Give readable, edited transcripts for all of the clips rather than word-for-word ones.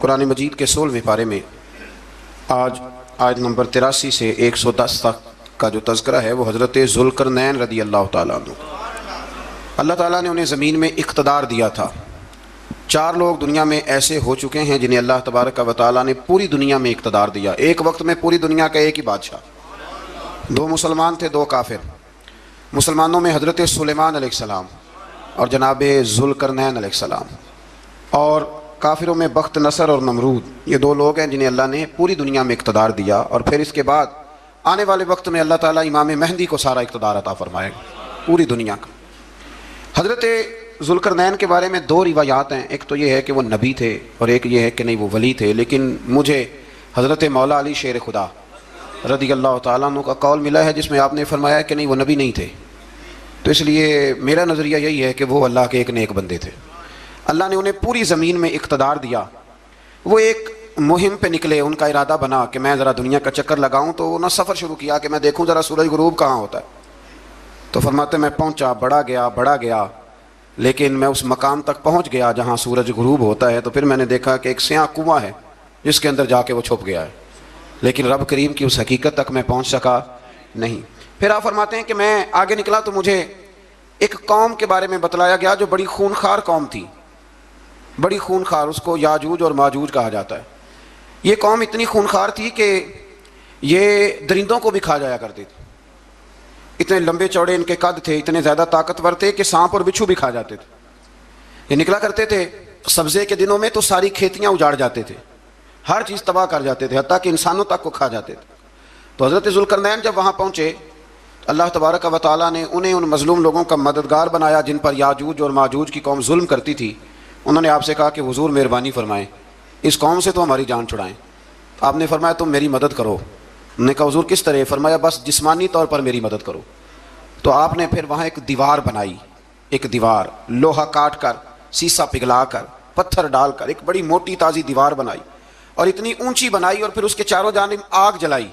قرآن مجید کے 16ویں پارے میں آج آیت نمبر 83 سے 110 تک کا جو تذکرہ ہے وہ حضرت ذوالقرنین رضی اللہ تعالیٰ عنہ، اللہ تعالیٰ نے انہیں زمین میں اقتدار دیا تھا۔ 4 لوگ دنیا میں ایسے ہو چکے ہیں جنہیں اللہ تبارک و تعالیٰ نے پوری دنیا میں اقتدار دیا، ایک وقت میں پوری دنیا کا ایک ہی بادشاہ۔ 2 مسلمان تھے، 2 کافر۔ مسلمانوں میں حضرت سلیمان علیہ السلام اور جناب ذوالقرنین علیہ السلام، اور کافروں میں بخت نصر اور نمرود، یہ 2 لوگ ہیں جنہیں اللہ نے پوری دنیا میں اقتدار دیا، اور پھر اس کے بعد آنے والے وقت میں اللہ تعالیٰ امام مہدی کو سارا اقتدار عطا فرمائے گا پوری دنیا کا۔ حضرت ذوالقرنین کے بارے میں 2 روایات ہیں، ایک تو یہ ہے کہ وہ نبی تھے اور ایک یہ ہے کہ نہیں وہ ولی تھے، لیکن مجھے حضرت مولا علی شیر خدا رضی اللہ تعالیٰ عنہ کا قول ملا ہے جس میں آپ نے فرمایا کہ نہیں وہ نبی نہیں تھے، تو اس لیے میرا نظریہ یہی ہے کہ وہ اللہ کے ایک نیک بندے تھے۔ اللہ نے انہیں پوری زمین میں اقتدار دیا۔ وہ ایک مہم پہ نکلے، ان کا ارادہ بنا کہ میں ذرا دنیا کا چکر لگاؤں، تو انہوں نے سفر شروع کیا کہ میں دیکھوں ذرا سورج غروب کہاں ہوتا ہے۔ تو فرماتے میں پہنچا، بڑا گیا، لیکن میں اس مقام تک پہنچ گیا جہاں سورج غروب ہوتا ہے، تو پھر میں نے دیکھا کہ ایک سیاہ کنواں ہے جس کے اندر جا کے وہ چھپ گیا ہے، لیکن رب کریم کی اس حقیقت تک میں پہنچ سکا نہیں۔ پھر آپ فرماتے ہیں کہ میں آگے نکلا تو مجھے ایک قوم کے بارے میں بتلایا گیا جو بڑی خونخوار قوم تھی، بڑی خونخوار، اس کو یاجوج اور ماجوج کہا جاتا ہے۔ یہ قوم اتنی خونخوار تھی کہ یہ درندوں کو بھی کھا جایا کرتی تھی، اتنے لمبے چوڑے ان کے قد تھے، اتنے زیادہ طاقتور تھے کہ سانپ اور بچھو بھی کھا جاتے تھے۔ یہ نکلا کرتے تھے سبزے کے دنوں میں تو ساری کھیتیاں اجاڑ جاتے تھے، ہر چیز تباہ کر جاتے تھے، حتیٰ کہ انسانوں تک کو کھا جاتے تھے۔ تو حضرت ذوالقرنین جب وہاں پہنچے، اللہ تبارک و تعالیٰ نے انہیں ان مظلوم لوگوں کا مددگار بنایا جن پر یاجوج اور ماجوج کی قوم ظلم کرتی تھی۔ انہوں نے آپ سے کہا کہ حضور مہربانی فرمائیں، اس قوم سے تو ہماری جان چھڑائیں۔ آپ نے فرمایا تم میری مدد کرو۔ انہوں نے کہا حضور کس طرح؟ فرمایا بس جسمانی طور پر میری مدد کرو۔ تو آپ نے پھر وہاں ایک دیوار بنائی، ایک دیوار، لوہا کاٹ کر، سیسا پگھلا کر، پتھر ڈال کر ایک بڑی موٹی تازی دیوار بنائی، اور اتنی اونچی بنائی، اور پھر اس کے چاروں جانب آگ جلائی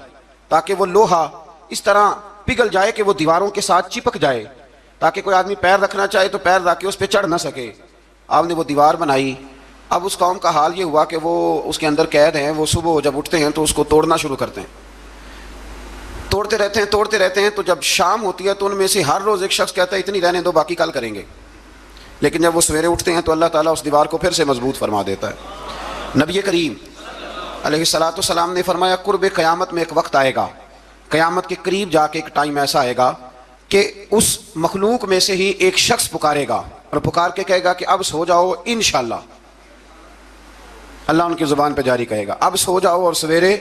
تاکہ وہ لوہا اس طرح پگھل جائے کہ وہ دیواروں کے ساتھ چپک جائے، تاکہ کوئی آدمی پیر رکھنا چاہے تو پیر رکھ کے اس پہ چڑھ نہ سکے۔ آپ نے وہ دیوار بنائی۔ اب اس قوم کا حال یہ ہوا کہ وہ اس کے اندر قید ہیں، وہ صبح جب اٹھتے ہیں تو اس کو توڑنا شروع کرتے ہیں، توڑتے رہتے ہیں، تو جب شام ہوتی ہے تو ان میں سے ہر روز ایک شخص کہتا ہے اتنی رہنے دو باقی کل کریں گے، لیکن جب وہ سویرے اٹھتے ہیں تو اللہ تعالیٰ اس دیوار کو پھر سے مضبوط فرما دیتا ہے۔ نبی کریم علیہ الصلوۃ والسلام نے فرمایا قرب قیامت میں ایک وقت آئے گا، قیامت کے قریب جا کے ایک ٹائم ایسا آئے گا کہ اس مخلوق میں سے ہی ایک شخص پکارے گا اور پکار کے کہے گا کہ اب سو جاؤ انشاءاللہ۔ اللہ ان کی زبان پہ جاری کہے گا اب سو جاؤ اور سویرے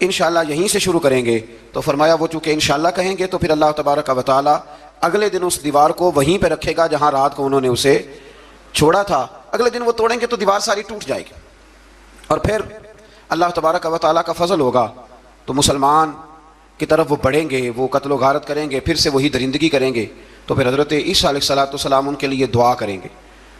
انشاءاللہ یہیں سے شروع کریں گے۔ تو فرمایا وہ چونکہ انشاءاللہ کہیں گے تو پھر اللہ تبارک و تعالیٰ اگلے دن اس دیوار کو وہیں پہ رکھے گا جہاں رات کو انہوں نے اسے چھوڑا تھا۔ اگلے دن وہ توڑیں گے تو دیوار ساری ٹوٹ جائے گی، اور پھر اللہ تبارک و تعالیٰ کا فضل ہوگا تو مسلمان کی طرف وہ بڑھیں گے، وہ قتل و غارت کریں گے، پھر سے وہی درندگی کریں گے، تو پھر حضرت عیسیٰ علیہ الصلوۃ والسلام ان کے لیے دعا کریں گے۔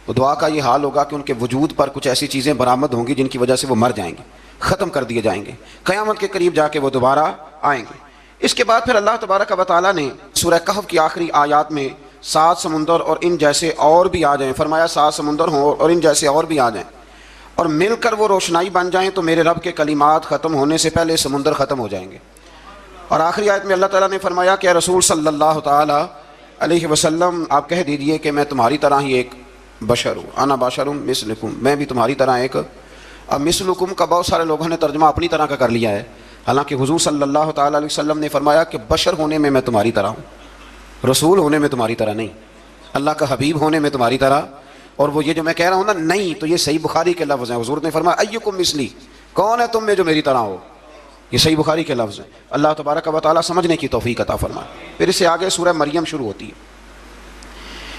تو دعا کا یہ حال ہوگا کہ ان کے وجود پر کچھ ایسی چیزیں برآمد ہوں گی جن کی وجہ سے وہ مر جائیں گے، ختم کر دیے جائیں گے، قیامت کے قریب جا کے وہ دوبارہ آئیں گے۔ اس کے بعد پھر اللہ تبارک و تعالیٰ نے سورہ کہف کی آخری آیات میں 7 سمندر اور ان جیسے اور بھی آ جائیں، فرمایا 7 سمندر ہوں اور ان جیسے اور بھی آ جائیں اور مل کر وہ روشنائی بن جائیں تو میرے رب کے کلمات ختم ہونے سے پہلے سمندر ختم ہو جائیں گے۔ اور آخری آیت میں اللہ تعالیٰ نے فرمایا کہ اے رسول صلی اللہ تعالیٰ علیہ وسلم آپ کہہ دیجئے کہ میں تمہاری طرح ہی ایک بشر ہوں، انا بشر مثلکم، میں بھی تمہاری طرح ایک۔ اب مثلکم کا بہت سارے لوگوں نے ترجمہ اپنی طرح کا کر لیا ہے، حالانکہ حضور صلی اللہ تعالیٰ علیہ وسلم نے فرمایا کہ بشر ہونے میں تمہاری طرح ہوں، رسول ہونے میں تمہاری طرح نہیں، اللہ کا حبیب ہونے میں تمہاری طرح۔ اور وہ یہ جو میں کہہ رہا ہوں نا نہیں، تو یہ صحیح بخاری کے لفظ ہیں، حضور نے فرمایا ایکم مثلی، کون ہے تم میں جو میری طرح ہو، یہ صحیح بخاری کے لفظ ہیں۔ اللہ تبارک و تعالیٰ سمجھنے کی توفیق عطا فرمائے۔ پھر اس سے آگے سورہ مریم شروع ہوتی ہے۔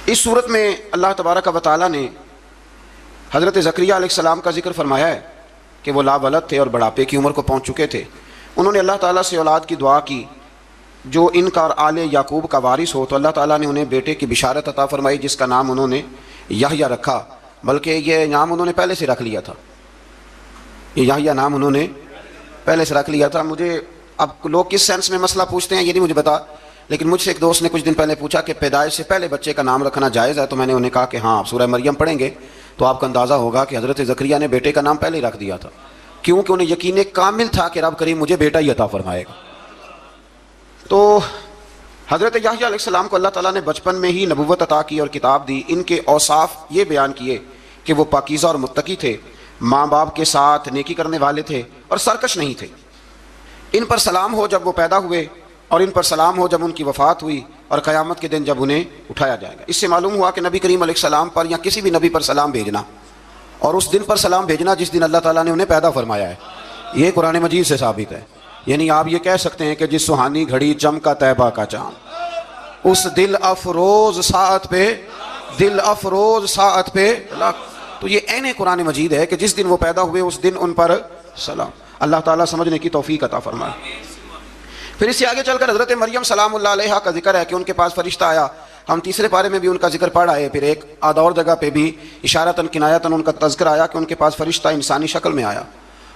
اس صورت میں اللہ تبارک و تعالیٰ نے حضرت زکریا علیہ السلام کا ذکر فرمایا ہے کہ وہ لاولد تھے اور بڑھاپے کی عمر کو پہنچ چکے تھے۔ انہوں نے اللہ تعالیٰ سے اولاد کی دعا کی جو ان کا اور آل یعقوب کا وارث ہو، تو اللہ تعالیٰ نے انہیں بیٹے کی بشارت عطا فرمائی جس کا نام انہوں نے یحییٰ رکھا، بلکہ یہ نام انہوں نے پہلے سے رکھ لیا تھا، یہ یحییٰ نام انہوں نے پہلے سے رکھ لیا تھا۔ مجھے اب لوگ کس سینس میں مسئلہ پوچھتے ہیں یہ نہیں مجھے پتا، لیکن مجھ سے ایک دوست نے کچھ دن پہلے پوچھا کہ پیدائش سے پہلے بچے کا نام رکھنا جائز ہے، تو میں نے انہیں کہا کہ ہاں آپ سورہ مریم پڑھیں گے تو آپ کا اندازہ ہوگا کہ حضرت زکریا نے بیٹے کا نام پہلے ہی رکھ دیا تھا، کیونکہ انہیں یقین کامل تھا کہ رب کریم مجھے بیٹا ہی عطا فرمائے گا۔ تو حضرت یحییٰ علیہ السلام کو اللہ تعالیٰ نے بچپن میں ہی نبوت عطا کی اور کتاب دی۔ ان کے اوصاف یہ بیان کیے کہ وہ پاکیزہ اور متقی تھے، ماں باپ کے ساتھ نیکی کرنے والے تھے اور سرکش نہیں تھے۔ ان پر سلام ہو جب وہ پیدا ہوئے، اور ان پر سلام ہو جب ان کی وفات ہوئی، اور قیامت کے دن جب انہیں اٹھایا جائے گا۔ اس سے معلوم ہوا کہ نبی کریم علیہ السلام پر یا کسی بھی نبی پر سلام بھیجنا اور اس دن پر سلام بھیجنا جس دن اللہ تعالیٰ نے انہیں پیدا فرمایا ہے، یہ قرآن مجید سے ثابت ہے۔ یعنی آپ یہ کہہ سکتے ہیں کہ جس سہانی گھڑی چمکا طیبہ کا چاند، اس دل افروز ساعت پہ تو یہ عین قرآن مجید ہے کہ جس دن وہ پیدا ہوئے اس دن ان پر سلام۔ اللہ تعالیٰ سمجھنے کی توفیق عطا فرمائے۔ پھر اس سے آگے چل کر حضرت مریم سلام اللہ علیہا کا ذکر ہے کہ ان کے پاس فرشتہ آیا۔ ہم تیسرے پارے میں بھی ان کا ذکر پڑھ آئے، پھر ایک اور جگہ پہ بھی اشارتاً کنایتاً ان کا تذکر آیا کہ ان کے پاس فرشتہ انسانی شکل میں آیا،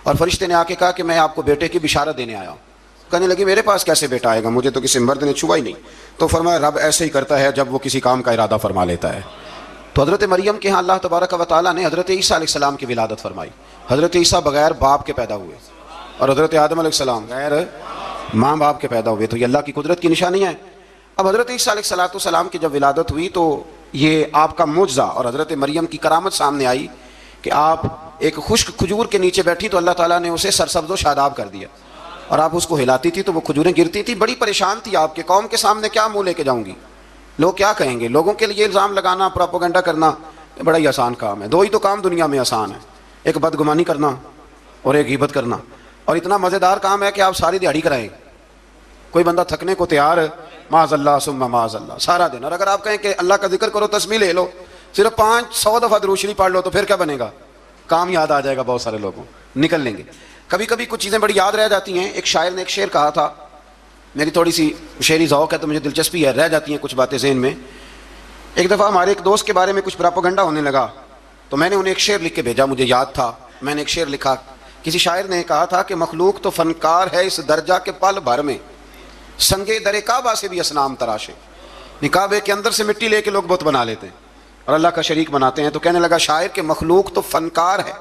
اور فرشتے نے آ کے کہا کہ میں آپ کو بیٹے کی بشارت دینے آیا ہوں۔ کہنے لگی میرے پاس کیسے بیٹا آئے گا، مجھے تو کسی مرد نے چھوا ہی نہیں۔ تو فرمایا رب ایسے ہی کرتا ہے جب وہ کسی کام کا ارادہ فرما لیتا ہے۔ تو حضرت مریم کے ہاں اللہ تبارک و تعالیٰ نے حضرت عیسیٰ علیہ السلام کی ولادت فرمائی۔ حضرت عیسیٰ بغیر باپ کے پیدا ہوئے، اور حضرت آدم علیہ السلام غیر ماں باپ کے پیدا ہوئے، تو یہ اللہ کی قدرت کی نشانی ہے۔ اب حضرت عیسیٰ علیہ السلام کی جب ولادت ہوئی تو یہ آپ کا معجزہ اور حضرت مریم کی کرامت سامنے آئی کہ آپ ایک خشک کھجور کے نیچے بیٹھی تو اللہ تعالیٰ نے اسے سرسبز و شاداب کر دیا، اور آپ اس کو ہلاتی تھی تو وہ کھجوریں گرتی تھی۔ بڑی پریشان تھی آپ کے قوم کے سامنے کیا منہ لے کے جاؤں گی، لوگ کیا کہیں گے۔ لوگوں کے لیے الزام لگانا، پروپیگنڈا کرنا بڑا ہی آسان کام ہے۔ دو ہی تو کام دنیا میں آسان ہے، ایک بدگمانی کرنا اور ایک غیبت کرنا، اور اتنا مزیدار کام ہے کہ آپ ساری دیہڑی کرائیں، کوئی بندہ تھکنے کو تیار ہے معاذ اللہ ثم معاذ اللہ سارا دن، اور اگر آپ کہیں کہ اللہ کا ذکر کرو، تسبیح لے لو، صرف 500 دفعہ دروشری پڑھ لو تو پھر کیا بنے گا، کام یاد آ جائے گا، بہت سارے لوگوں نکل لیں گے۔ کبھی کبھی کچھ چیزیں بڑی یاد رہ جاتی ہیں۔ ایک شاعر نے ایک شعر کہا تھا، میری تھوڑی سی شعری ذوق ہے تو مجھے دلچسپی ہے، رہ جاتی ہیں کچھ باتیں ذہن میں۔ ایک دفعہ ہمارے ایک دوست کے بارے میں کچھ پراپیگنڈا ہونے لگا تو میں نے انہیں ایک شعر لکھ کے بھیجا، مجھے یاد تھا، میں نے ایک شعر لکھا۔ کسی شاعر نے کہا تھا کہ مخلوق تو فنکار ہے اس درجہ کے پل بھر میں، سنگے در کعبہ سے بھی اصنام تراشے۔ کعبے کے اندر سے مٹی لے کے لوگ بت بنا لیتے ہیں اور اللہ کا شریک بناتے ہیں۔ تو کہنے لگا شاعر کہ مخلوق تو فنکار ہے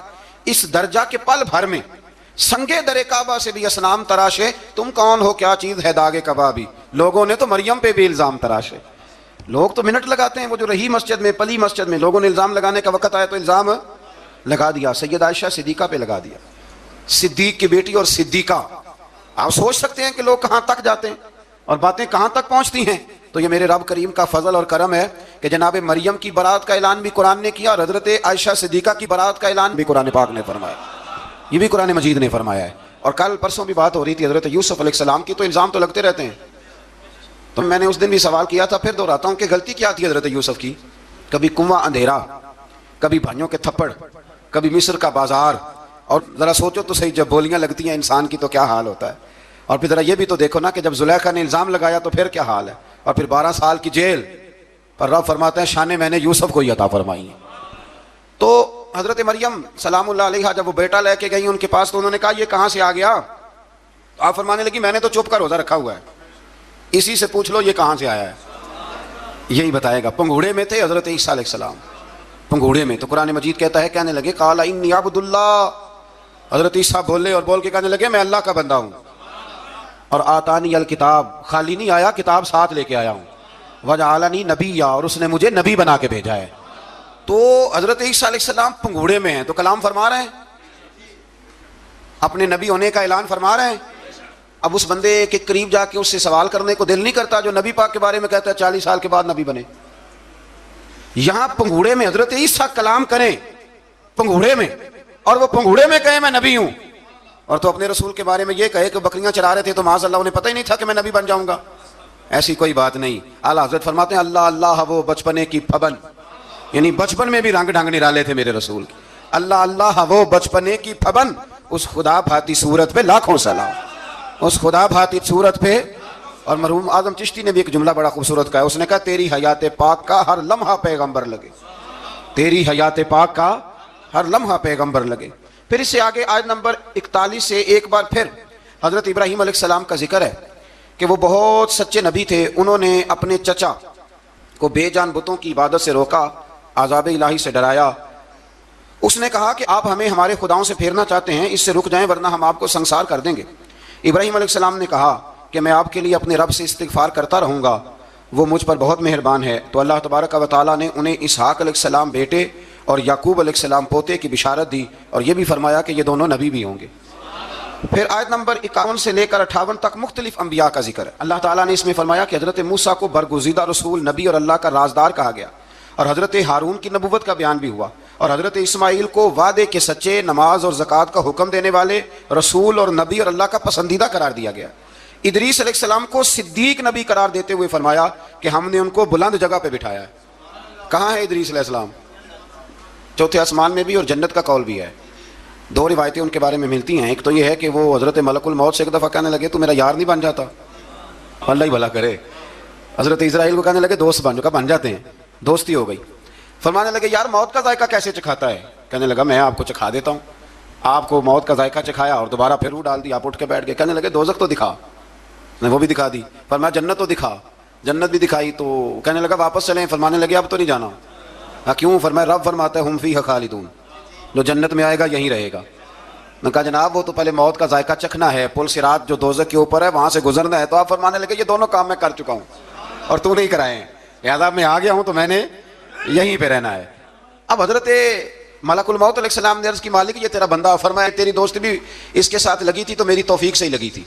اس درجہ کے پل بھر میں، سنگے در کعبہ سے بھی اصنام تراشے، تم کون ہو کیا چیز ہے داغ کبابی، لوگوں نے تو مریم پہ بھی الزام تراشے۔ لوگ تو منٹ لگاتے ہیں، وہ جو رہی مسجد میں، پلی مسجد میں، لوگوں نے الزام لگانے کا وقت آیا تو الزام لگا دیا، سیدہ عائشہ صدیقہ پہ لگا دیا، صدیق کی بیٹی اور صدیقہ۔ آپ سوچ سکتے ہیں کہ لوگ کہاں تک جاتے ہیں اور باتیں کہاں تک پہنچتی ہیں۔ تو یہ میرے رب کریم کا فضل اور کرم ہے کہ جناب مریم کی برات کا اعلان بھی قرآن نے کیا، اور حضرت عائشہ صدیقہ کی برات کا اعلان بھی قرآن پاک نے فرمایا، یہ بھی قرآن مجید نے فرمایا ہے۔ اور کل پرسوں بھی بات ہو رہی تھی حضرت یوسف علیہ السلام کی، تو الزام تو لگتے رہتے ہیں۔ تو میں نے اس دن بھی سوال کیا تھا، پھر دہراتا ہوں کہ غلطی کیا تھی حضرت یوسف کی؟ کبھی کنواں اندھیرا، کبھی بھائیوں کے تھپڑ، کبھی مصر کا بازار، اور ذرا سوچو تو صحیح، جب بولیاں لگتی ہیں انسان کی تو کیا حال ہوتا ہے۔ اور پھر ذرا یہ بھی تو دیکھو نا کہ جب زلیخا نے الزام لگایا تو پھر کیا حال ہے، اور پھر 12 سال کی جیل پر رب فرماتے ہیں شانیں میں نے یوسف کو ہی عطا فرمائی ہیں۔ تو حضرت مریم سلام اللہ علیہا جب وہ بیٹا لے کے گئی ان کے پاس تو انہوں نے کہا یہ کہاں سے آ گیا؟ تو آپ فرمانے لگی میں نے تو چپ کر روزہ رکھا ہوا ہے، اسی سے پوچھ لو یہ کہاں سے آیا ہے، یہی بتائے گا۔ پنگوڑے میں تھے حضرت عیسیٰ علیہ السلام، پنگوڑے میں، تو قرآن مجید کہتا ہے کہنے لگے قال انی عبد اللہ، حضرت عیسیٰ بولے اور بول کے کہنے لگے میں اللہ کا بندہ ہوں، اور آتانی الکتاب، خالی نہیں آیا، کتاب ساتھ لے کے آیا ہوں، وجعلنی نبیا، اور اس نے مجھے نبی بنا کے بھیجا ہے۔ تو حضرت عیسیٰ علیہ السلام پنگوڑے میں ہیں تو کلام فرما رہے ہیں، اپنے نبی ہونے کا اعلان فرما رہے ہیں۔ اب اس بندے کے قریب جا کے اس سے سوال کرنے کو دل نہیں کرتا جو نبی پاک کے بارے میں کہتا ہے 40 سال کے بعد نبی بنے۔ یہاں پنگوڑے میں حضرت عیسیٰ کلام کریں، پنگوڑے میں، اور وہ پنگوڑے میں کہے میں نبی ہوں، اور تو اپنے رسول کے بارے میں یہ کہے کہ بکریاں چرا رہے تھے تو معاذ اللہ انہیں پتہ ہی نہیں تھا کہ میں نبی بن جاؤں گا۔ ایسی کوئی بات نہیں۔ اعلیٰ حضرت فرماتے ہیں اللہ اللہ وہ بچپنے کی پھبن، یعنی بچپن میں بھی رنگ ڈھنگ نرالے تھے میرے رسول کی۔ اللہ اللہ وہ بچپنے کی پھبن، اس خدا بھاتی صورت پہ لاکھوں سلام، اس خدا بھاتی صورت پہ۔ اور مرحوم اعظم چشتی نے بھی ایک جملہ بڑا خوبصورت کہا، اس نے کہا تیری حیات پاک کا ہر لمحہ پیغمبر لگے، تیری حیات پاک کا ہر لمحہ پیغمبر لگے۔ پھر اس سے آگے آیت نمبر 41 سے ایک بار پھر حضرت ابراہیم علیہ السلام کا ذکر ہے کہ وہ بہت سچے نبی تھے، انہوں نے اپنے چچا کو بے جان بتوں کی عبادت سے روکا، عذاب الہی سے ڈرایا، اس نے کہا کہ آپ ہمیں ہمارے خداؤں سے پھیرنا چاہتے ہیں، اس سے رک جائیں ورنہ ہم آپ کو سنسار کر دیں گے۔ ابراہیم علیہ السلام نے کہا کہ میں آپ کے لیے اپنے رب سے استغفار کرتا رہوں گا، وہ مجھ پر بہت مہربان ہے۔ تو اللہ تبارک و تعالیٰ نے انہیں اسحاق علیہ السلام بیٹے اور یعقوب علیہ السلام پوتے کی بشارت دی، اور یہ بھی فرمایا کہ یہ دونوں نبی بھی ہوں گے۔ پھر آیت نمبر 51 سے لے کر 58 تک مختلف انبیاء کا ذکر ہے۔ اللہ تعالیٰ نے اس میں فرمایا کہ حضرت موسیٰ کو برگزیدہ رسول، نبی اور اللہ کا رازدار کہا گیا، اور حضرت ہارون کی نبوت کا بیان بھی ہوا، اور حضرت اسماعیل کو وعدے کے سچے، نماز اور زکوٰۃ کا حکم دینے والے رسول اور نبی اور اللہ کا پسندیدہ قرار دیا گیا۔ ادریس علیہ السلام کو صدیق نبی قرار دیتے ہوئے فرمایا کہ ہم نے ان کو بلند جگہ پہ بٹھایا ہے۔ کہاں ہے ادریس علیہ السلام؟ چوتھے آسمان میں بھی، اور جنت کا قول بھی ہے۔ دو روایتیں ان کے بارے میں ملتی ہیں، ایک تو یہ ہے کہ وہ حضرت ملک الموت سے ایک دفعہ کہنے لگے تو میرا یار نہیں بن جاتا؟ اللہ ہی بھلا کرے۔ حضرت اسرائیل کو کہنے لگے دوست بن جاتے ہیں، دوستی ہو گئی۔ فرمانے لگے یار موت کا ذائقہ کیسے چکھاتا ہے؟ کہنے لگا میں آپ کو چکھا دیتا ہوں۔ آپ کو موت کا ذائقہ چکھایا اور دوبارہ پھر وہ ڈال دی، آپ اٹھ کے بیٹھ گئے۔ کہنے لگے دوزخ تو دکھا، نے وہ بھی دکھا دی۔ فرمایا جنت تو دکھا، جنت بھی دکھائی۔ تو کہنے لگا واپس چلیں، فرمانے لگے اب تو نہیں جانا۔ کیوں؟ فرمایا رب فرماتا ہے ہم فیہا خالدون، جو جنت میں آئے گا یہیں رہے گا۔ میں کہا جناب وہ تو پہلے موت کا ذائقہ چکھنا ہے، پل صراط جو دوزخ کے اوپر ہے وہاں سے گزرنا ہے۔ تو آپ فرمانے لگے یہ دونوں کام میں کر چکا ہوں اور تو نہیں کرائے ہیں، لہٰذا میں آ گیا ہوں تو میں نے یہیں پہ رہنا ہے۔ اب حضرت ملک الموت علیہ السلام نے عرض کی مالک یہ تیرا بندہ، فرمایا تیری دوست بھی اس کے ساتھ لگی تھی تو میری توفیق سے ہی لگی تھی،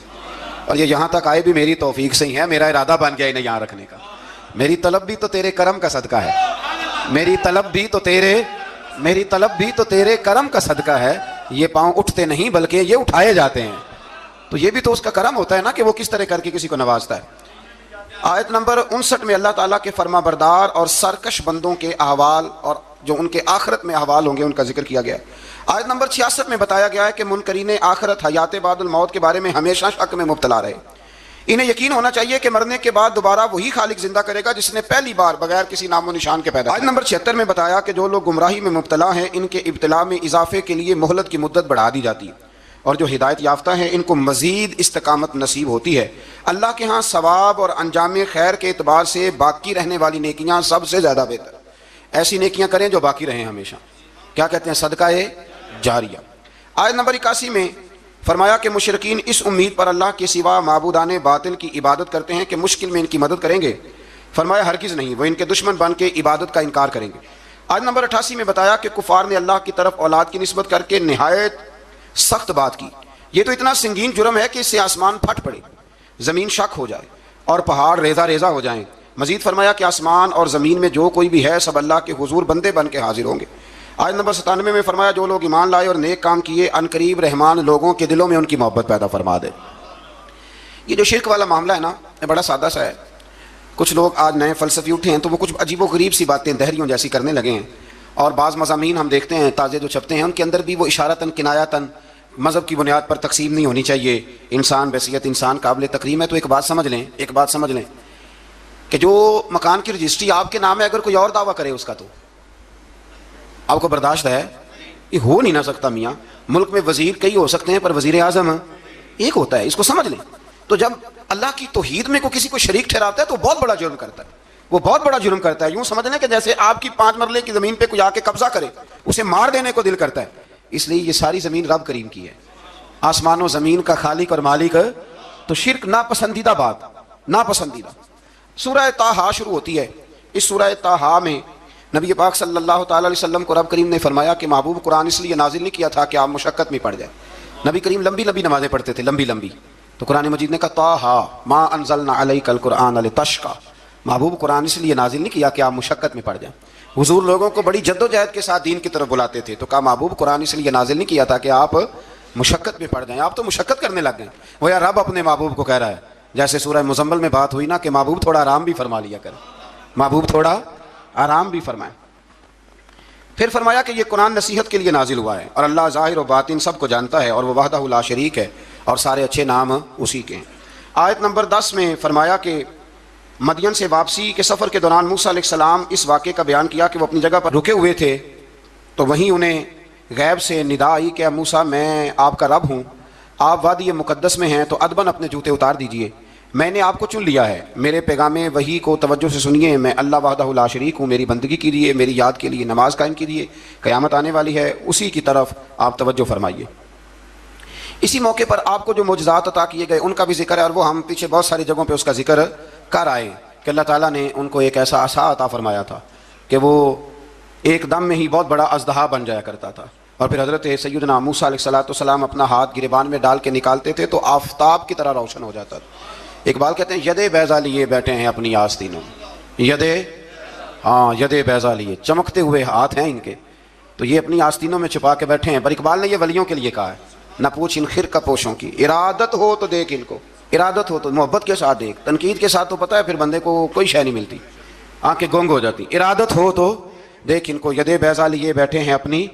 اور یہ یہاں تک آئے بھی میری توفیق سے ہی ہے، میرا ارادہ بن گیا انہیں یہاں رکھنے کا۔ میری طلب بھی تو تیرے کرم کا صدقہ ہے، میری طلب بھی تو تیرے کرم کا صدقہ ہے۔ یہ پاؤں اٹھتے نہیں بلکہ یہ اٹھائے جاتے ہیں، تو یہ بھی تو اس کا کرم ہوتا ہے نا کہ وہ کس طرح کر کے کسی کو نوازتا ہے۔ آیت نمبر 59 میں اللہ تعالیٰ کے فرما بردار اور سرکش بندوں کے احوال اور جو ان کے آخرت میں احوال ہوں گے ان کا ذکر کیا گیا ہے۔ آیت نمبر 66 میں بتایا گیا ہے کہ منکرین آخرت حیات بعد الموت کے بارے میں ہمیشہ شک میں مبتلا رہے۔ انہیں یقین ہونا چاہیے کہ مرنے کے بعد دوبارہ وہی خالق زندہ کرے گا جس نے پہلی بار بغیر کسی نام و نشان کے پیدا کیا۔ آیت نمبر 76 میں بتایا کہ جو لوگ گمراہی میں مبتلا ہیں ان کے ابتلا میں اضافے کے لیے مہلت کی مدت بڑھا دی جاتی ہے، اور جو ہدایت یافتہ ہیں ان کو مزید استقامت نصیب ہوتی ہے۔ اللہ کے ہاں ثواب اور انجام خیر کے اعتبار سے باقی رہنے والی نیکیاں سب سے زیادہ بہتر، ایسی نیکیاں کریں جو باقی رہیں ہمیشہ، کیا کہتے ہیں صدقہ جاریہ۔ آیت نمبر 81 میں فرمایا کہ مشرکین اس امید پر اللہ کے سوا معبودان باطل کی عبادت کرتے ہیں کہ مشکل میں ان کی مدد کریں گے، فرمایا ہرگز نہیں، وہ ان کے دشمن بن کے عبادت کا انکار کریں گے۔ آیت نمبر 88 میں بتایا کہ کفار نے اللہ کی طرف اولاد کی نسبت کر کے نہایت سخت بات کی، یہ تو اتنا سنگین جرم ہے کہ اس سے آسمان پھٹ پڑے، زمین شک ہو جائے اور پہاڑ ریزہ ریزہ ہو جائیں۔ مزید فرمایا کہ آسمان اور زمین میں جو کوئی بھی ہے سب اللہ کے حضور بندے بن کے حاضر ہوں گے۔ آیت نمبر 97 میں فرمایا جو لوگ ایمان لائے اور نیک کام کیے ان قریب رحمان لوگوں کے دلوں میں ان کی محبت پیدا فرما دے۔ یہ جو شرک والا معاملہ ہے نا یہ بڑا سادہ سا ہے۔ کچھ لوگ آج نئے فلسفی اٹھے ہیں تو وہ کچھ عجیب و غریب سی باتیں دہریوں جیسی کرنے لگے ہیں، اور بعض مضامین ہم دیکھتے ہیں تازے جو چھپتے ہیں ان کے اندر بھی وہ اشارتاً کنایاتاً مذہب کی بنیاد پر تقسیم نہیں ہونی چاہیے، انسان بحیثیت انسان قابل تکریم ہے۔ تو ایک بات سمجھ لیں کہ جو مکان کی رجسٹری آپ کے نام ہے اگر کوئی اور دعویٰ کرے اس کا تو آپ کو برداشت ہے؟ یہ ہو نہیں نہ سکتا میاں، ملک میں وزیر کئی ہو سکتے ہیں پر وزیر اعظم ایک ہوتا ہے، اس کو سمجھ لیں۔ تو جب اللہ کی توحید میں کسی کو شریک ٹھہراتا ہے تو بہت بڑا جرم کرتا ہے، وہ بہت بڑا جرم کرتا ہے۔ یوں سمجھ لیں کہ جیسے آپ کی 5 مرلے کی زمین پہ کوئی آ کے قبضہ کرے، اسے مار دینے کو دل کرتا ہے۔ اس لیے یہ ساری زمین رب کریم کی ہے، آسمان و زمین کا خالق اور مالک، تو شرک ناپسندیدہ بات، ناپسندیدہ۔ سورہ طٰہٰ شروع ہوتی ہے، اس سورہ طٰہٰ میں نبی پاک صلی اللہ تعالیٰ علیہ وسلم کو رب کریم نے فرمایا کہ محبوب قرآن اس لیے نازل نہیں کیا تھا کہ آپ مشقت میں پڑ جائیں۔ نبی کریم لمبی نمازیں پڑھتے تھے، لمبی، تو قرآن مجید نے کہا طٰہٰ ما انزلنا علیک القرآن لتشقیٰ، محبوب قرآن اس لیے نازل نہیں کیا کہ آپ مشقت میں پڑ جائیں۔ حضور لوگوں کو بڑی جد و جہد کے ساتھ دین کی طرف بلاتے تھے، تو کہا محبوب قرآن اس لیے نازل نہیں کیا تھا کہ آپ مشقت میں پڑ جائیں، آپ تو مشقت کرنے لگ گئے۔ وہ یا رب اپنے محبوب کو کہہ رہا ہے، جیسے سورہ مزمل میں بات ہوئی نا کہ محبوب تھوڑا آرام بھی فرما لیا کرے، محبوب تھوڑا آرام بھی فرمائے۔ پھر فرمایا کہ یہ قرآن نصیحت کے لیے نازل ہوا ہے، اور اللہ ظاہر و باطن سب کو جانتا ہے، اور وہ وحدہ لا شریک ہے، اور سارے اچھے نام اسی کے ہیں۔ آیت نمبر 10 میں فرمایا کہ مدین سے واپسی کے سفر کے دوران موسیٰ علیہ السلام اس واقعے کا بیان کیا کہ وہ اپنی جگہ پر رکے ہوئے تھے، تو وہیں انہیں غیب سے ندا آئی کہ موسیٰ میں آپ کا رب ہوں، آپ وادی مقدس میں ہیں تو ادباً اپنے جوتے اتار دیجئے۔ میں نے آپ کو چن لیا ہے، میرے پیغام وحی کو توجہ سے سنیے، میں اللہ وحدہ لا شریک ہوں، میری بندگی کیجیے، میری یاد کے لیے نماز قائم کیجیے، قیامت آنے والی ہے اسی کی طرف آپ توجہ فرمائیے۔ اسی موقع پر آپ کو جو معجزات عطا کیے گئے ان کا بھی ذکر ہے، اور وہ ہم پیچھے بہت ساری جگہوں پہ اس کا ذکر کر آئے کہ اللہ تعالیٰ نے ان کو ایک ایسا عصا عطا فرمایا تھا کہ وہ ایک دم میں ہی بہت بڑا اژدہا بن جایا کرتا تھا، اور پھر حضرت سیدنا موسیٰ علیہ السلام اپنا ہاتھ گریبان میں ڈال کے نکالتے تھے تو آفتاب کی طرح روشن ہو جاتا تھا۔ اقبال کہتے ہیں یدے بیضا لیے بیٹھے ہیں اپنی آستینوں، یدے بیضا لیے، چمکتے ہوئے ہاتھ ہیں ان کے، تو یہ اپنی آستینوں میں چھپا کے بیٹھے ہیں۔ پر اقبال نے یہ ولیوں کے لیے کہا ہے، نہ پوچھ ان خرقہ پوشوں کی، ارادت ہو تو دیکھ ان کو، ارادت ہو تو محبت کے ساتھ دیکھ، تنقید کے ساتھ تو پتہ ہے پھر بندے کو کوئی شے نہیں ملتی، آنکھیں گونگ ہو جاتی، ارادت ہو تو دیکھ ان کو، یدے بیضا لیے بیٹھے ہیں اپنی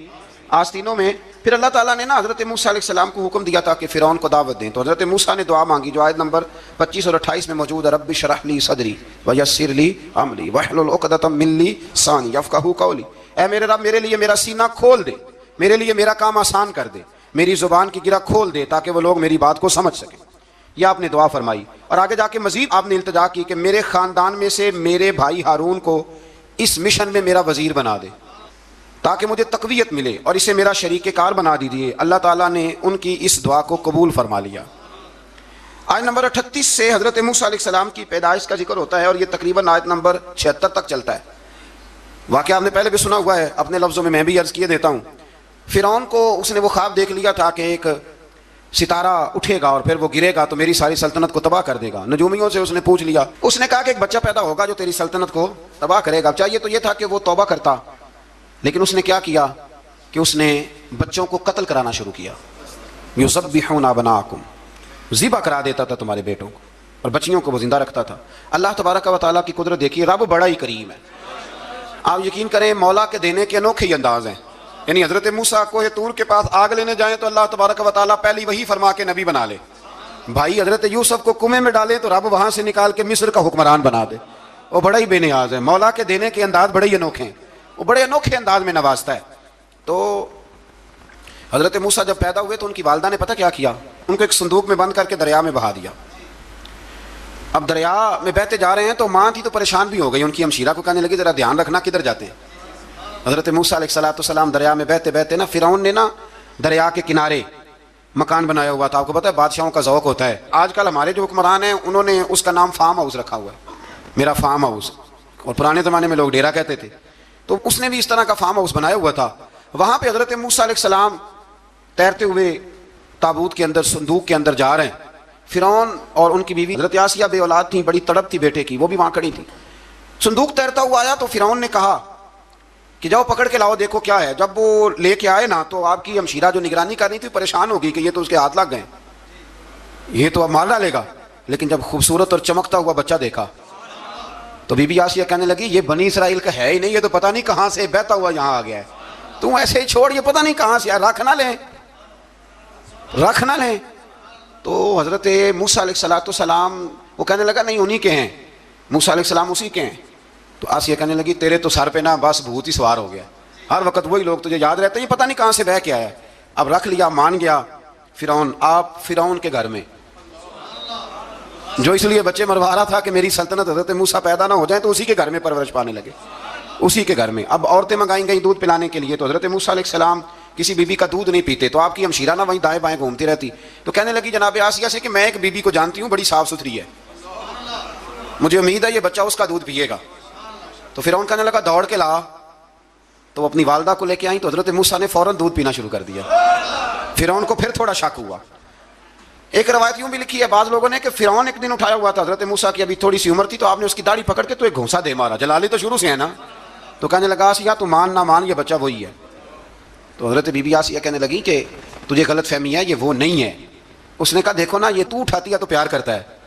آستینوں میں۔ پھر اللہ تعالیٰ نے نا حضرت موسیٰ علیہ السلام کو حکم دیا تھا کہ فرعون کو دعوت دیں، تو حضرت موسیٰ نے دعا مانگی جو آیت نمبر 25 اور 28 میں موجود ہے، رب اشرح لی صدری ویسر لی امری واحلل عقدۃ من لسانی یفقہوا قولی، اے میرے رب میرے لیے میرا سینہ کھول دے، میرے لیے میرا کام آسان کر دے، میری زبان کی گرہ کھول دے تاکہ وہ لوگ میری بات کو سمجھ سکیں۔ یہ آپ نے دعا فرمائی، اور آگے جا کے مزید آپ نے التجا کی کہ میرے خاندان میں سے میرے بھائی ہارون کو اس مشن میں میرا وزیر بنا دے تاکہ مجھے تقویت ملے، اور اسے میرا شریک کار بنا دیجیے۔ اللہ تعالیٰ نے ان کی اس دعا کو قبول فرما لیا۔ آیت نمبر 38 سے حضرت موسیٰ علیہ السلام کی پیدائش کا ذکر ہوتا ہے، اور یہ تقریباً آیت نمبر 76 تک چلتا ہے۔ واقعہ آپ نے پہلے بھی سنا ہوا ہے، اپنے لفظوں میں بھی عرض کیے دیتا ہوں۔ فرعون کو اس نے وہ خواب دیکھ لیا تھا کہ ایک ستارہ اٹھے گا اور پھر وہ گرے گا تو میری ساری سلطنت کو تباہ کر دے گا۔ نجومیوں سے اس نے پوچھ لیا، اس نے کہا کہ ایک بچہ پیدا ہوگا جو تیری سلطنت کو تباہ کرے گا۔ چاہیے تو یہ تھا کہ وہ توبہ کرتا، لیکن اس نے کیا کیا کہ اس نے بچوں کو قتل کرانا شروع کیا۔ یذبحون ابناءکم، ذبح کرا دیتا تھا تمہارے بیٹوں کو، اور بچیوں کو وہ زندہ رکھتا تھا۔ اللہ تبارک و تعالیٰ کی قدرت دیکھیے، رب بڑا ہی کریم ہے۔ آپ یقین کریں مولا کے دینے کے انوکھے ہی انداز ہیں۔ یعنی حضرت موسیٰ کوہ طور کے پاس آگ لینے جائیں تو اللہ تبارک و تعالیٰ پہلی وہی فرما کے نبی بنا لے، بھائی حضرت یوسف کو کنویں میں ڈالیں تو رب وہاں سے نکال کے مصر کا حکمران بنا دے۔ وہ بڑا ہی بے نیاز ہے، مولا کے دینے کے انداز بڑے ہی انوکھے ہیں، وہ بڑے انوکھے انداز میں نوازتا ہے۔ تو حضرت موسیٰ جب پیدا ہوئے تو ان کی والدہ نے پتہ کیا کیا، ان کو ایک صندوق میں بند کر کے دریا میں بہا دیا۔ اب دریا میں بہتے جا رہے ہیں تو ماں تھی تو پریشان بھی ہو گئی، ان کی ہمشیرہ کو کہنے لگی ذرا دھیان رکھنا کدھر جاتے ہیں۔ حضرت موسیٰ علیہ السلام دریا میں بہتے بہتے نا، فرعون نے نا دریا کے کنارے مکان بنایا ہوا تھا۔ آپ کو پتہ ہے بادشاہوں کا ذوق ہوتا ہے، آج کل ہمارے جو حکمران ہیں انہوں نے اس کا نام فارم ہاؤس رکھا ہوا ہے، میرا فارم ہاؤس، اور پرانے زمانے میں لوگ ڈیرا کہتے تھے، تو اس نے بھی اس طرح کا فارم ہاؤس بنایا ہوا تھا۔ وہاں پہ حضرت موسیٰ علیہ السلام تیرتے ہوئے تابوت کے اندر، صندوق کے اندر جا رہے ہیں۔ فرعون اور ان کی بیوی حضرت آسیہ بے اولاد تھیں، بڑی تڑپ تھی بیٹے کی، وہ بھی وہاں کھڑی تھی۔ صندوق تیرتا ہوا آیا تو فرعون نے کہا کہ جاؤ پکڑ کے لاؤ دیکھو کیا ہے۔ جب وہ لے کے آئے نا تو آپ کی ہمشیرہ جو نگرانی کر رہی تھی پریشان ہو گئی کہ یہ تو اس کے ہاتھ لگ گئے، یہ تو اب مار ڈالے گا۔ لیکن جب خوبصورت اور چمکتا ہوا بچہ دیکھا تو بی بی آسیہ کہنے لگی یہ بنی اسرائیل کا ہے ہی نہیں، یہ تو پتہ نہیں کہاں سے بہتا ہوا یہاں آ گیا ہے، تم ایسے ہی چھوڑ، یہ پتہ نہیں کہاں سے، رکھ نہ لیں۔ تو حضرت موسیٰ علیہ السلام وہ کہنے لگا نہیں انہی کے ہیں، موسیٰ علیہ السلام اسی کے ہیں۔ تو آسیہ کہنے لگی تیرے تو سر پہ نا بس بھوت ہی سوار ہو گیا، ہر وقت وہی لوگ تجھے یاد رہتے ہیں، یہ پتہ نہیں کہاں سے بہ کے آیا ہے۔ اب رکھ لیا، مان گیا فرعون۔ آپ فرعون کے گھر میں جو اس لیے بچے مروا رہا تھا کہ میری سلطنت حضرت موسیٰ پیدا نہ ہو جائیں، تو اسی کے گھر میں پرورش پانے لگے، اسی کے گھر میں۔ اب عورتیں منگائیں گئیں دودھ پلانے کے لیے، تو حضرت موسیٰ علیہ السلام کسی بیوی کا دودھ نہیں پیتے، تو آپ کی ہمشیرہ نہ وہیں دائیں بائیں گھومتی رہتی، تو کہنے لگی جناب آسیہ سے کہ میں ایک بیوی کو جانتی ہوں بڑی صاف ستھری ہے، مجھے امید ہے یہ بچہ اس کا دودھ پیے گا۔ تو فرعون کہنے لگا دوڑ کے لا، تو اپنی والدہ کو لے کے آئیں تو حضرت موسیٰ نے فوراً دودھ پینا شروع کر دیا۔ فرعون کو پھر تھوڑا شک ہوا۔ ایک روایت یوں بھی لکھی ہے بعض لوگوں نے کہ فرعون ایک دن اٹھایا ہوا تھا حضرت موسیٰ کی ابھی تھوڑی سی عمر تھی، تو آپ نے اس کی داڑھی پکڑ کے تو ایک گھونسا دے مارا، جلالی تو شروع سے ہے نا، تو کہنے لگا آسیہ تو مان نہ مان یہ بچہ وہی ہے۔ تو حضرت بی بی آسیہ کہنے لگی کہ تجھے غلط فہمی ہے، یہ وہ نہیں ہے۔ اس نے کہا دیکھو نا یہ تو اٹھاتی ہے تو پیار کرتا ہے،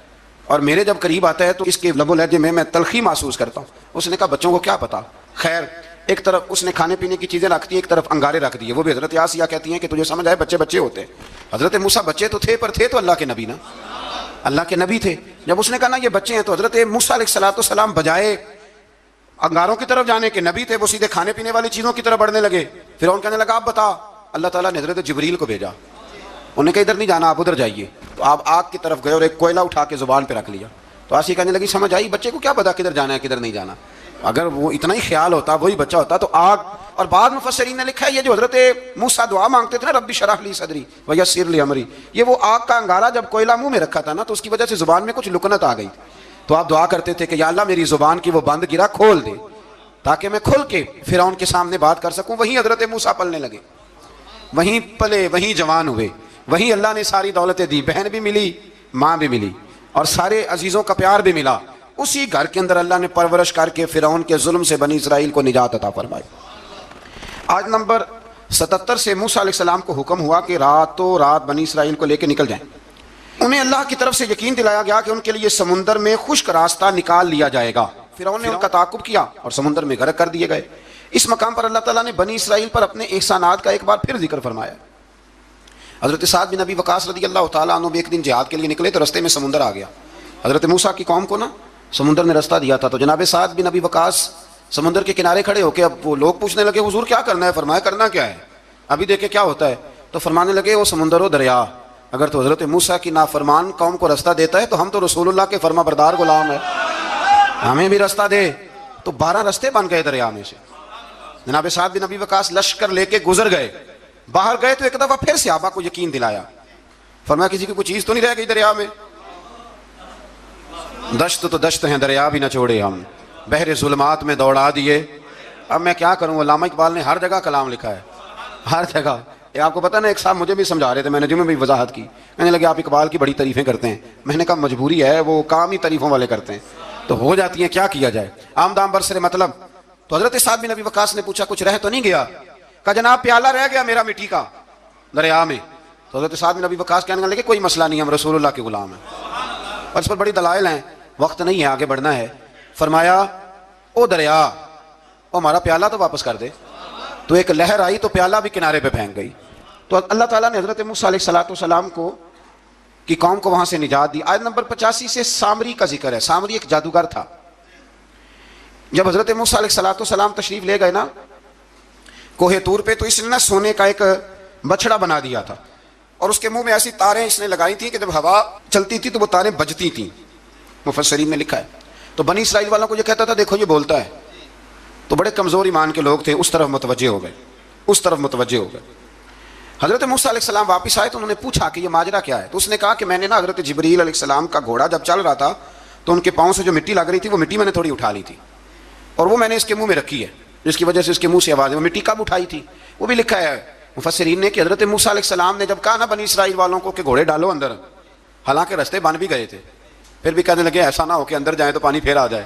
اور میرے جب قریب آتا ہے تو اس کے لب و لہجے میں تلخی محسوس کرتا ہوں۔ اس نے کہا بچوں کو کیا پتا، خیر ایک طرف اس نے کھانے پینے کی چیزیں رکھ دی، ایک طرف انگارے رکھ دیے، وہ بھی حضرت آسیہ کہتی ہیں کہ تجھے سمجھ آئے بچے بچے ہوتے ہیں۔ حضرت موسیٰ بچے تو تھے پر تھے تو اللہ کے نبی نا، اللہ کے نبی تھے۔ جب اس نے کہا نا یہ بچے ہیں تو حضرت موسیٰ علیہ السلام بجائے انگاروں کی طرف جانے کے، نبی تھے وہ سیدھے کھانے پینے والی چیزوں کی طرف بڑھنے لگے۔ فرعون کہنے لگا آپ بتا، اللہ تعالیٰ نے حضرت جبریل کو بھیجا انہوں نے کہا ادھر نہیں جانا, آپ ادھر جائیے. تو آپ آگ کی طرف گئے اور ایک کوئلہ اٹھا کے زبان پہ رکھ لیا. تو آسی کہنے لگی سمجھ آئی, بچے کو کیا پتا کدھر جانا ہے کدھر نہیں جانا, اگر وہ اتنا ہی خیال ہوتا وہی بچہ ہوتا تو آگ. اور بعض مفسرین نے لکھا ہے یہ جو حضرت موسیٰ دعا مانگتے تھے نا, رب اشرح لی صدری ویسر لی امری, یہ وہ آگ کا انگارہ جب کوئلہ منہ میں رکھا تھا نا تو اس کی وجہ سے زبان میں کچھ لکنت آ گئی. تو آپ دعا کرتے تھے کہ یا اللہ میری زبان کی وہ بند گرا کھول دے تاکہ میں کھل کے فرعون کے سامنے بات کر سکوں. وہیں حضرت موسیٰ پلنے لگے, وہیں پلے, وہیں جوان ہوئے, وہیں اللہ نے ساری دولتیں دی, بہن بھی ملی, ماں بھی ملی, اور سارے عزیزوں کا پیار بھی ملا. اسی گھر کے اندر اللہ نے پرورش کر کے فرعون کے ظلم سے بنی اسرائیل کو نجات عطا فرمائی. آج نمبر 77 سے موسیٰ علیہ السلام کو حکم ہوا کہ راتوں رات بنی اسرائیل کو لے کے نکل جائیں. انہیں اللہ کی طرف سے یقین دلایا گیا کہ ان کے لیے سمندر میں خشک راستہ نکال لیا جائے گا. فرعون نے ان کا تعاقب کیا اور سمندر میں غرق کر دیے گئے. اس مقام پر اللہ تعالیٰ نے بنی اسرائیل پر اپنے احسانات کا ایک بار پھر ذکر فرمایا. حضرت سعد بن ابی وقاص رضی اللہ تعالیٰ عنہ بھی ایک دن جہاد کے لیے نکلے تو رستے میں سمندر آ گیا. حضرت موسیٰ کی قوم کو نا سمندر نے رستہ دیا تھا. تو جناب سعد بن ابی وقاص سمندر کے کنارے کھڑے ہو کے, اب وہ لوگ پوچھنے لگے حضور کیا کرنا ہے؟ فرمایا کرنا کیا ہے, ابھی دیکھیں کیا ہوتا ہے. تو فرمانے لگے وہ سمندر و دریا اگر تو حضرت موسیٰ کی نافرمان قوم کو رستہ دیتا ہے تو ہم تو رسول اللہ کے فرما بردار غلام ہیں, ہمیں بھی رستہ دے. تو 12 رستے بن گئے دریا میں سے. جناب سعد بن ابی وقاص لشکر لے کے گزر گئے, باہر گئے تو ایک دفعہ پھر صحابہ کو یقین دلایا. فرمایا کسی کی کوئی چیز تو نہیں رہ گئی دریا میں؟ دشت تو دشت ہیں, دریا بھی نہ چھوڑے ہم, بحر ظلمات میں دوڑا دیے. اب میں کیا کروں, علامہ اقبال نے ہر جگہ کلام لکھا ہے, ہر جگہ. یہ آپ کو پتہ نا, ایک صاحب مجھے بھی سمجھا رہے تھے, میں نے جمعے بھی وضاحت کی, کہنے لگے آپ اقبال کی بڑی تعریفیں کرتے ہیں. میں نے کہا مجبوری ہے, وہ کام ہی تعریفوں والے کرتے ہیں تو ہو جاتی ہیں, کیا کیا جائے, عام دام برسر مطلب. تو حضرت سعد بن ابی وقاص نے پوچھا کچھ رہ تو نہیں گیا؟ کہا جناب پیالہ رہ گیا میرا مٹی کا دریا میں. تو حضرت سعد بن ابی وقاص کہنے لگے کوئی مسئلہ نہیں, ہم رسول اللہ کے غلام ہیں. اور اس پر بڑی دلائل ہیں, وقت نہیں ہے آگے بڑھنا ہے. فرمایا او دریا, او ہمارا پیالہ تو واپس کر دے. تو ایک لہر آئی تو پیالہ بھی کنارے پہ پھینک گئی. تو اللہ تعالیٰ نے حضرت موسیٰ علیہ السلام کو کی قوم کو وہاں سے نجات دی. آیت نمبر 85 سے سامری کا ذکر ہے. سامری ایک جادوگر تھا. جب حضرت موسیٰ علیہ السلام تشریف لے گئے نا کوہ طور پہ, تو اس نے نا سونے کا ایک بچڑا بنا دیا تھا, اور اس کے منہ میں ایسی تاریں اس نے لگائی تھیں کہ جب ہوا چلتی تھی تو وہ تاریں بجتی تھیں. مفسرین نے لکھا ہے. تو بنی اسرائیل والوں کو یہ کہتا تھا دیکھو یہ بولتا ہے. تو بڑے کمزور ایمان کے لوگ تھے, اس طرف متوجہ ہو گئے, اس طرف متوجہ ہو گئے. حضرت موسیٰ علیہ السلام واپس آئے تو انہوں نے پوچھا کہ یہ ماجرا کیا ہے. تو اس نے کہا کہ میں نے نا حضرت جبریل علیہ السلام کا گھوڑا جب چل رہا تھا تو ان کے پاؤں سے جو مٹی لگ رہی تھی وہ مٹی میں نے تھوڑی اٹھا لی تھی, اور وہ میں نے اس کے منہ میں رکھی ہے, جس کی وجہ سے اس کے منہ سے آواز ہے. وہ مٹی کب اٹھائی تھی وہ بھی لکھا ہے مفسرین نے کہ حضرت موسیٰ علیہ السلام نے جب کہا نا بنی اسرائیل والوں کو کہ گھوڑے ڈالو اندر, حالانکہ رستے بن بھی گئے تھے, پھر بھی کہنے لگے ایسا نہ ہو کہ اندر جائیں تو پانی پھر آ جائے.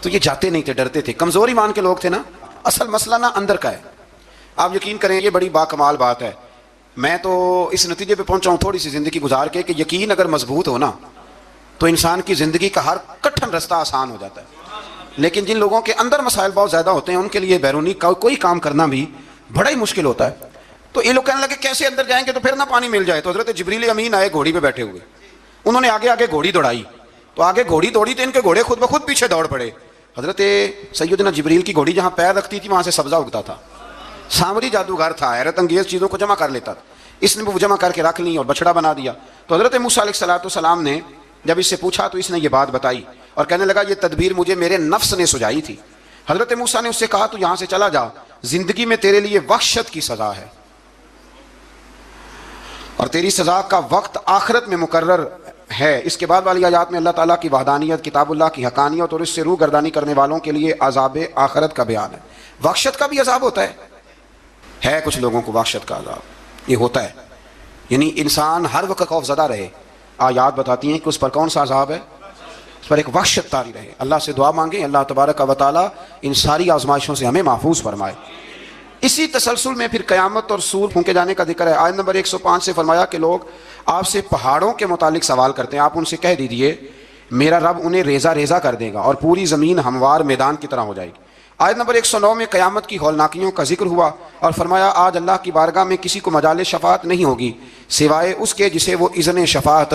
تو یہ جاتے نہیں تھے, ڈرتے تھے, کمزور ایمان کے لوگ تھے نا. اصل مسئلہ نا اندر کا ہے. آپ یقین کریں یہ بڑی باکمال بات ہے. میں تو اس نتیجے پہ پہنچا ہوں تھوڑی سی زندگی گزار کے کہ یقین اگر مضبوط ہو نا تو انسان کی زندگی کا ہر کٹھن رستہ آسان ہو جاتا ہے. لیکن جن لوگوں کے اندر مسائل بہت زیادہ ہوتے ہیں ان کے لیے بیرونی کوئی کام کرنا بھی بڑا ہی مشکل ہوتا ہے. تو یہ لوگ کہنے لگے کیسے اندر جائیں گے تو پھر نہ پانی مل جائے. تو حضرت جبریل امین آئے گھوڑی پہ بیٹھے ہوئے, انہوں نے آگے آگے گھوڑی دوڑائی. تو آگے گھوڑی دوڑی تو ان کے گھوڑے خود بخود پیچھے دوڑ پڑے. حضرت سیدنا جبریل کی گھوڑی جہاں پیر رکھتی تھی وہاں سے سبزہ اگتا تھا. سامری جادوگر تھا, حیرت انگیز چیزوں کو جمع کر لیتا تھا. اس نے وہ جمع کر کے رکھ لی اور بچڑا بنا دیا. تو حضرت موسیٰ علیہ السلام نے جب اس سے پوچھا تو اس نے یہ بات بتائی اور کہنے لگا یہ تدبیر مجھے میرے نفس نے سجائی تھی. حضرت موسیٰ نے اس سے کہا تو یہاں سے چلا جا, زندگی میں تیرے لیے وحشت کی سزا ہے اور تیری سزا کا وقت آخرت میں مقرر ہے. اس کے بعد والی آیات میں اللہ تعالیٰ کی وحدانیت, کتاب اللہ کی حقانیت اور اس سے روح گردانی کرنے والوں کے لیے عذاب آخرت کا بیان ہے. وحشت کا بھی عذاب ہوتا ہے کچھ لوگوں کو وحشت کا عذاب یہ ہوتا ہے, یعنی انسان ہر وقت خوف زدہ رہے. آیات بتاتی ہیں کہ اس پر کون سا عذاب ہے, اس پر ایک وحشت طاری رہے. اللہ سے دعا مانگیں اللہ تبارک و تعالیٰ ان ساری آزمائشوں سے ہمیں محفوظ فرمائے. اسی تسلسل میں پھر قیامت اور سور پھونکے جانے کا ذکر ہے. آیت نمبر 105 سے فرمایا کہ لوگ آپ سے پہاڑوں کے متعلق سوال کرتے ہیں, آپ ان سے کہہ دیجئے میرا رب انہیں ریزہ ریزہ کر دے گا اور پوری زمین ہموار میدان کی طرح ہو جائے گی. آیت نمبر 109 میں قیامت کی ہولناکیوں کا ذکر ہوا اور فرمایا آج اللہ کی بارگاہ میں کسی کو مجال شفاعت نہیں ہوگی سوائے اس کے جسے وہ اذن شفاعت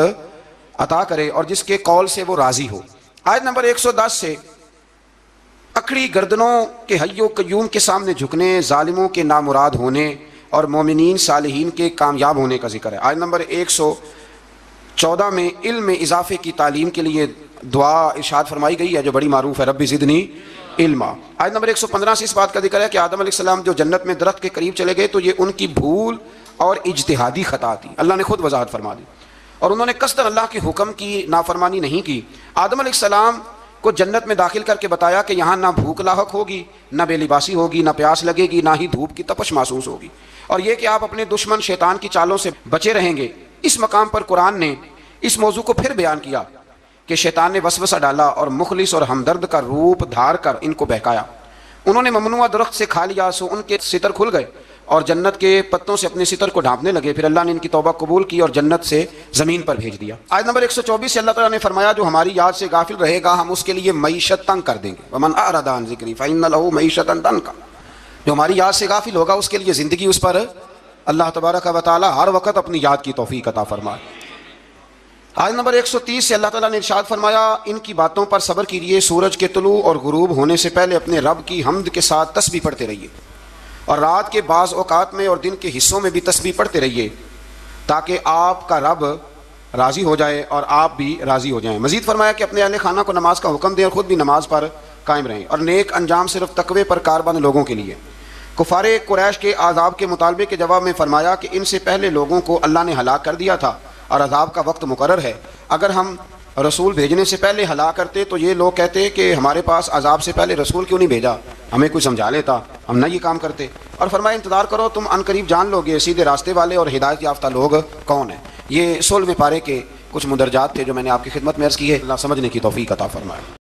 عطا کرے اور جس کے قول سے وہ راضی ہو. آیت نمبر 110 سے اکڑی گردنوں کے حی و قیوم کے سامنے جھکنے, ظالموں کے نامراد ہونے, اور مومنین صالحین کے کامیاب ہونے کا ذکر ہے۔ آیت نمبر 114 میں علم میں اضافے کی تعلیم کے لیے دعا ارشاد فرمائی گئی ہے جو بڑی معروف ہے، رب زدنی علما۔ آیت نمبر 115 سے اس بات کا ذکر ہے کہ آدم علیہ السلام جو جنت میں درخت کے قریب چلے گئے تو یہ ان کی بھول اور اجتہادی خطا تھی، اللہ نے خود وضاحت فرما دی، اور انہوں نے قصداً اللہ کے حکم کی نافرمانی نہیں کی۔ آدم علیہ السلام کو جنت میں داخل کر کے بتایا کہ یہاں نہ بھوک لاحق ہوگی، نہ بے لباسی ہوگی، نہ پیاس لگے گی، نہ ہی دھوپ کی تپش محسوس ہوگی، اور یہ کہ آپ اپنے دشمن شیطان کی چالوں سے بچے رہیں گے۔ اس مقام پر قرآن نے اس موضوع کو پھر بیان کیا کہ شیطان نے وسوسہ ڈالا اور مخلص اور ہمدرد کا روپ دھار کر ان کو بہکایا۔ انہوں نے ممنوع درخت سے کھا لیا سو ان کے ستر کھل گئے اور جنت کے پتوں سے اپنے ستر کو ڈھانپنے لگے، پھر اللہ نے ان کی توبہ قبول کی اور جنت سے زمین پر بھیج دیا۔ آیت نمبر 124 سے اللہ تعالیٰ نے فرمایا جو ہماری یاد سے غافل رہے گا ہم اس کے لیے معیشت تنگ کر دیں گے، ومن اعرض عن ذکری فإن له معیشۃ ضنکا، جو ہماری یاد سے غافل ہوگا اس کے لیے زندگی اس پر اللہ تبارک و تعالیٰ ہر وقت اپنی یاد کی توفیق عطا فرمائے۔ آیت نمبر 130 سے اللہ تعالیٰ نے ارشاد فرمایا ان کی باتوں پر صبر کیجیے، سورج کے طلوع اور غروب ہونے سے پہلے اپنے رب کی حمد کے ساتھ تسبیح پڑھتے رہیے، اور رات کے بعض اوقات میں اور دن کے حصوں میں بھی تسبیح پڑھتے رہیے تاکہ آپ کا رب راضی ہو جائے اور آپ بھی راضی ہو جائیں۔ مزید فرمایا کہ اپنے اہل خانہ کو نماز کا حکم دیں اور خود بھی نماز پر قائم رہیں، اور نیک انجام صرف تقوی پر کاربند لوگوں کے لیے۔ کفار قریش کے عذاب کے مطالبے کے جواب میں فرمایا کہ ان سے پہلے لوگوں کو اللہ نے ہلاک کر دیا تھا اور عذاب کا وقت مقرر ہے، اگر ہم رسول بھیجنے سے پہلے ہلاک کرتے تو یہ لوگ کہتے کہ ہمارے پاس عذاب سے پہلے رسول کیوں نہیں بھیجا، ہمیں کوئی سمجھا لیتا، ہم نہ یہ کام کرتے۔ اور فرمایا انتظار کرو تم ان قریب جان لو گے سیدھے راستے والے اور ہدایت یافتہ لوگ کون ہیں۔ یہ 16ویں پارے کے کچھ مندرجات تھے جو میں نے آپ کی خدمت میں عرض کی ہے، اللہ سمجھنے کی توفیق عطا فرمائے۔